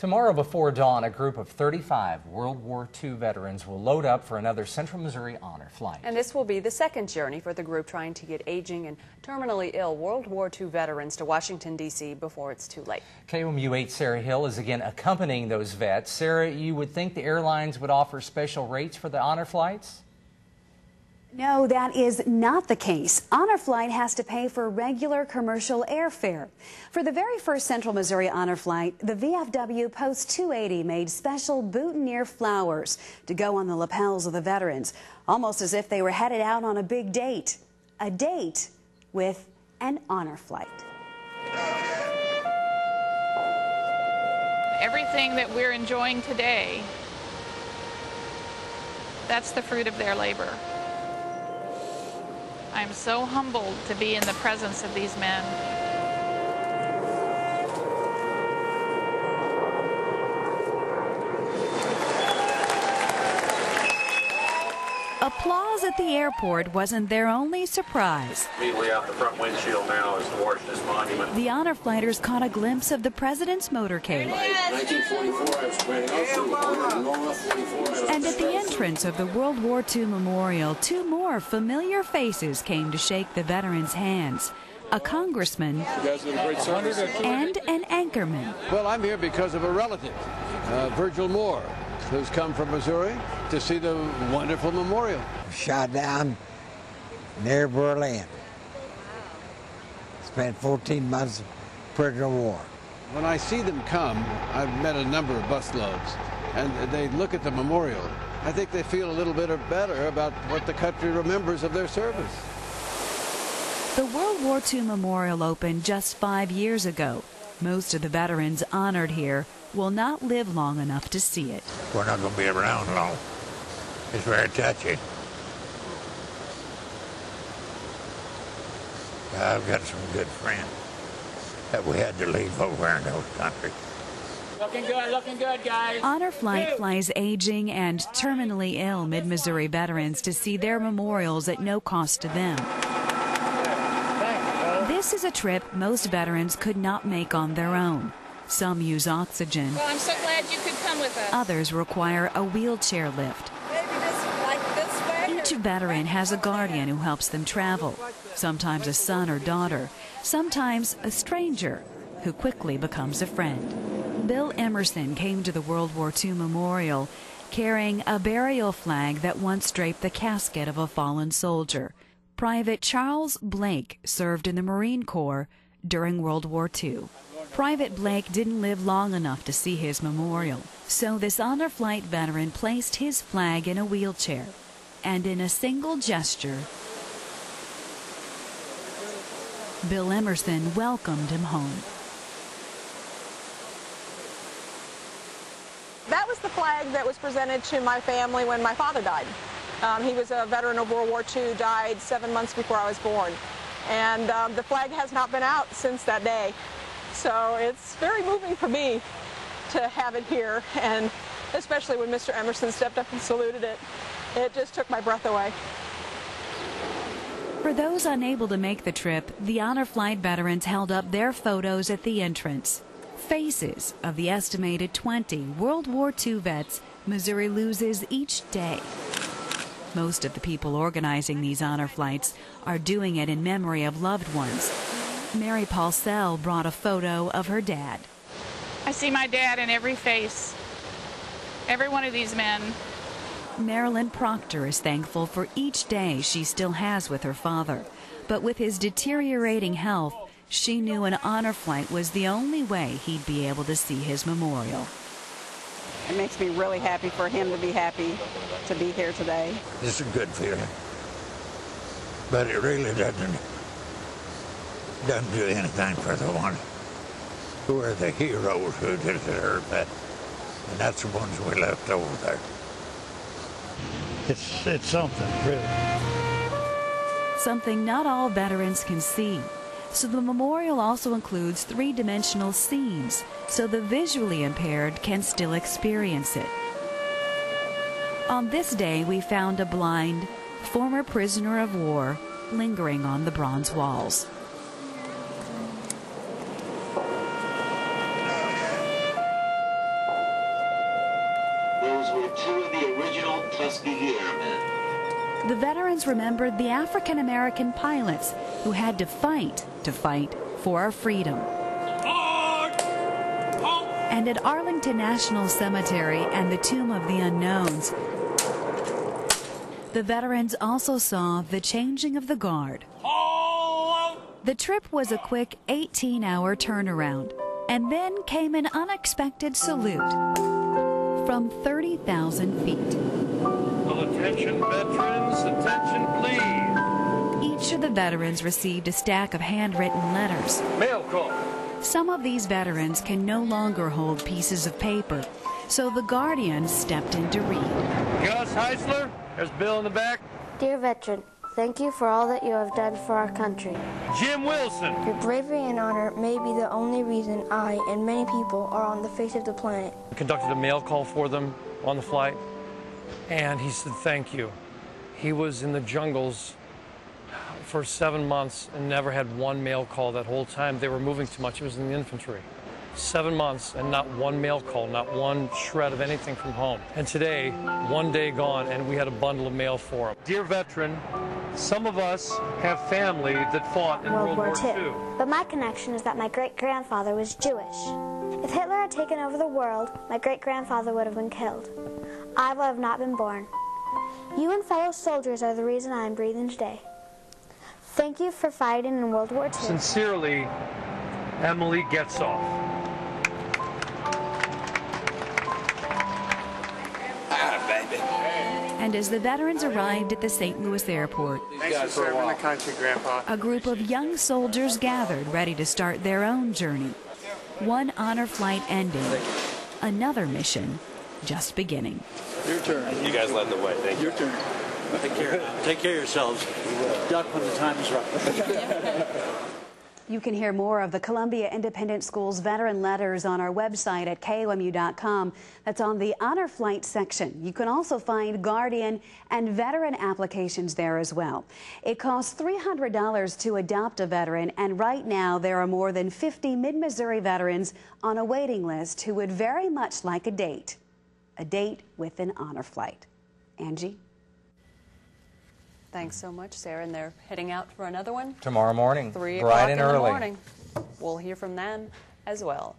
Tomorrow before dawn, a group of 35 World War II veterans will load up for another Central Missouri honor flight. And this will be the second journey for the group trying to get aging and terminally ill World War II veterans to Washington, D.C. before it's too late. KOMU 8 Sarah Hill is again accompanying those vets. Sarah, you would think the airlines would offer special rates for the honor flights? No, that is not the case. Honor Flight has to pay for regular commercial airfare. For the very first Central Missouri honor flight, the VFW Post 280 made special boutonee flowers to go on the lapels of the veterans, almost as if they were headed out on a big date. A date with an honor flight. Everything that we're enjoying today, that's the fruit of their labor. I'm so humbled to be in the presence of these men. Applause at the airport wasn't their only surprise. Immediately out the front windshield now is the Washington Monument. The honor flighters caught a glimpse of the president's motorcade. And at the entrance of the World War II Memorial, two more familiar faces came to shake the veterans' hands. A congressman and an anchorman. Well, I'm here because of a relative, Virgil Moore, who's come from Missouri to see the wonderful memorial. Shot down near Berlin. Spent 14 months prisoner of war. When I see them come, I've met a number of busloads, and they look at the memorial. I think they feel a little bit better about what the country remembers of their service. The World War II Memorial opened just 5 years ago. Most of the veterans honored here will not live long enough to see it. We're not going to be around long. It's very touchy. I've got some good friends that we had to leave over in those countries. Looking good, guys. Honor Flight flies aging and terminally ill mid-Missouri veterans to see their memorials at no cost to them. This is a trip most veterans could not make on their own. Some use oxygen. Well, I'm so glad you could come with us. Others require a wheelchair lift. Maybe just like this way. Each veteran has a guardian who helps them travel. Sometimes a son or daughter, sometimes a stranger who quickly becomes a friend. Bill Emerson came to the World War II Memorial carrying a burial flag that once draped the casket of a fallen soldier. Private Charles Blake served in the Marine Corps during World War II. Private Blake didn't live long enough to see his memorial, so this honor flight veteran placed his flag in a wheelchair, and in a single gesture, Bill Emerson welcomed him home. That was the flag that was presented to my family when my father died. He was a veteran of World War II, died 7 months before I was born. And the flag has not been out since that day. So it's very moving for me to have it here, and especially when Mr. Emerson stepped up and saluted it. It just took my breath away. For those unable to make the trip, the honor flight veterans held up their photos at the entrance. Faces of the estimated 20 World War II vets Missouri loses each day. Most of the people organizing these honor flights are doing it in memory of loved ones. Mary Paulsell brought a photo of her dad. I see my dad in every face, every one of these men. Marilyn Proctor is thankful for each day she still has with her father. But with his deteriorating health, she knew an honor flight was the only way he'd be able to see his memorial. It makes me really happy for him to be happy to be here today. It's a good feeling, but it really doesn't do anything for the ones who are the heroes who deserve that, and that's the ones we left over there. It's something, really. Something not all veterans can see. So the memorial also includes three-dimensional scenes, so the visually impaired can still experience it. On this day, we found a blind, former prisoner of war lingering on the bronze walls. Those were two of the original Tuskegee Airmen. The veterans remembered the African American pilots who had to fight for our freedom. And at Arlington National Cemetery and the Tomb of the Unknowns, the veterans also saw the changing of the guard. The trip was a quick 18-hour turnaround, and then came an unexpected salute from 30,000 feet. Well, attention veterans, attention please. Each of the veterans received a stack of handwritten letters. Mail call. Some of these veterans can no longer hold pieces of paper, so the guardian stepped in to read. Gus Heisler, there's Bill in the back. Dear veteran, thank you for all that you have done for our country. Jim Wilson. Your bravery and honor may be the only reason I and many people are on the face of the planet. I conducted a mail call for them on the flight, and he said thank you. He was in the jungles for 7 months and never had one mail call that whole time. They were moving too much. He was in the infantry. 7 months and not one mail call, not one shred of anything from home. And today, one day gone, and we had a bundle of mail for him. Dear veteran, some of us have family that fought in World War II. But my connection is that my great-grandfather was Jewish. If Hitler had taken over the world, my great-grandfather would have been killed. I would have not been born. You and fellow soldiers are the reason I am breathing today. Thank you for fighting in World War II. Sincerely, Emily Getzoff. And as the veterans arrived at the St. Louis airport, Thanks for serving the country, Grandpa. a group of young soldiers gathered ready to start their own journey. One honor flight ending, another mission just beginning. Your turn. You guys led the way. Thank you. Your turn. Take care of yourselves. Duck when the time is right. You can hear more of the Columbia Independent Schools veteran letters on our website at KOMU.com. That's on the Honor Flight section. You can also find Guardian and veteran applications there as well. It costs $300 to adopt a veteran, and right now there are more than 50 Mid-Missouri veterans on a waiting list who would very much like a date with an honor flight. Angie? Thanks so much, Sarah. And they're heading out for another one? Tomorrow morning, 3 bright o'clock and in early. the morning. We'll hear from them as well.